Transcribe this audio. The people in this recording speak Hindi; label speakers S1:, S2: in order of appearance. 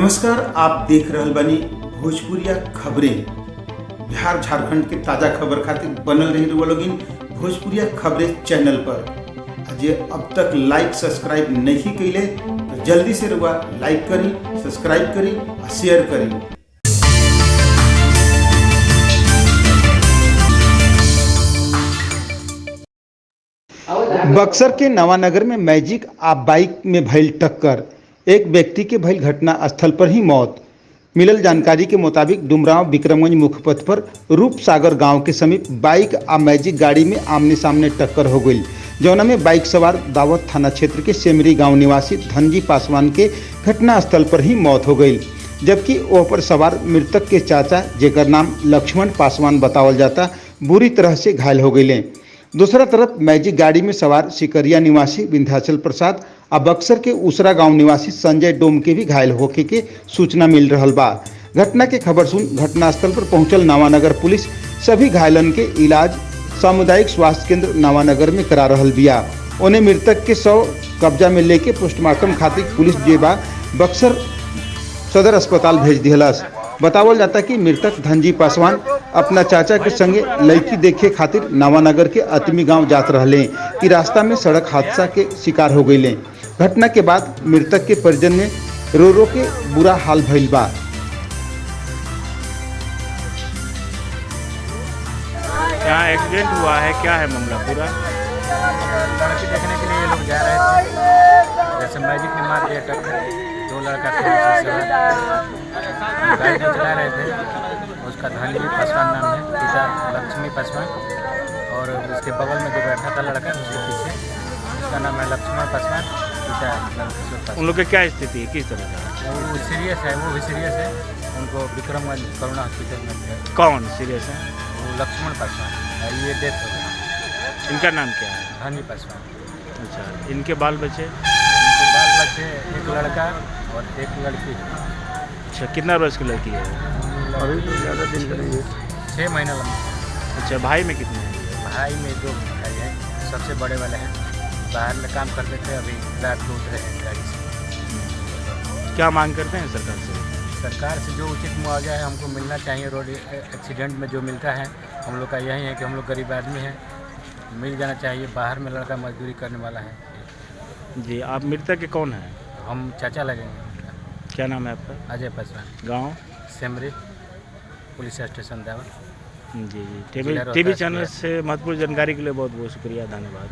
S1: नमस्कार, आप देख रहल बानी भोजपुरिया खबरें। बिहार झारखंड के ताज़ा खबर खातिर बनल रही रुआ लोगिन भोजपुरिया खबरें चैनल पर। जे अब तक लाइक सब्सक्राइब नहीं कइले तो जल्दी से रुआ लाइक करी, सब्सक्राइब करी और शेयर करी। बक्सर के नवानगर में मैजिक आ बाइक में भइल टक्कर, एक व्यक्ति के भइल घटना स्थल पर ही मौत। मिलल जानकारी के मुताबिक डुमरांव विक्रमगंज मुख्य पथ पर रूपसागर गांव के समीप बाइक आ मैजिक गाड़ी में आमने सामने टक्कर हो गई, जौना में बाइक सवार दावत थाना क्षेत्र के सेमरी गांव निवासी धनजी पासवान के घटना स्थल पर ही मौत हो गई, जबकि वह पर सवार मृतक के चाचा, जेकर नाम लक्ष्मण पासवान बतावल जाता, बुरी तरह से घायल हो गए। दूसरा तरफ मैजिक गाड़ी में सवार सिकरिया निवासी विंध्याचल प्रसाद और बक्सर के उसरा गांव निवासी संजय डोम के भी घायल होके के सूचना मिल रहा बा। घटना के खबर सुन घटनास्थल पर पहुंचल नवानगर पुलिस सभी घायलन के इलाज सामुदायिक स्वास्थ्य केंद्र नवानगर में करा रहल बिया। उन्हें मृतक के शव कब्जा में लेके पोस्टमार्टम खातिर पुलिस जेबा बक्सर सदर अस्पताल भेज दिहलस। बतावल जाता कि मृतक धनजी पासवान अपना चाचा के संगे लड़की देखे खातिर नवानगर के अतमी गांव जात रहले कि रास्ता में सड़क हादसा के शिकार हो गए। घटना के बाद मृतक के परिजन में रो के बुरा हाल भइल बा।
S2: यहाँ एक्सीडेंट हुआ है, क्या है मामला पूरा?
S3: लड़की देखने के लिए ये लोग जा रहे थे, जैसे मैजिक ने मार दिया टक्कर। दो लड़का गाड़ी में चला रहे थे, उसका धनजी पासवान नाम है, पिता लक्ष्मी पासवान, और उसके बगल में जो बैठा था लड़का उसके पीछे, उसका नाम है लक्ष्मण पासवान, पिता लक्ष्मण पासवान।
S2: उन लोग की क्या स्थिति है, किस तरह का?
S3: वो सीरियस है, वो भी सीरियस है। उनको विक्रमगंज करुणा हॉस्पिटल में है।
S2: कौन सीरियस है?
S3: वो लक्ष्मण पासवान, ये डेथ हो गई।
S2: इनका नाम क्या है?
S3: धनजी पासवान।
S2: अच्छा, इनके बाल बच्चे?
S3: इनके बाल बच्चे एक लड़का और एक लड़की।
S2: अच्छा, कितना वर्ष की लड़की है?
S3: अभी तो ज़्यादा दिन का नहीं है, 6 महीना लंबा।
S2: अच्छा, भाई में कितने हैं?
S3: भाई में 2 भाई हैं, सबसे बड़े वाले हैं, बाहर में काम करते थे, अभी रात को उतरे हैं गाड़ी से।
S2: क्या मांग करते हैं सरकार से?
S3: सरकार से जो उचित मुआवजा है हमको मिलना चाहिए। रोड एक्सीडेंट में जो मिलता है, हम लोग का यही है कि हम लोग गरीब आदमी हैं, मिल जाना चाहिए। बाहर में लड़का मजदूरी करने वाला है।
S2: जी, आप मृतक के कौन हैं?
S3: हम चाचा लगेंगे।
S2: क्या नाम है आपका?
S3: अजय पासवान,
S2: गांव?
S3: सेमरी, पुलिस स्टेशन दावत।
S2: जी, टीवी चैनल से महत्वपूर्ण जानकारी के लिए बहुत बहुत शुक्रिया, धन्यवाद।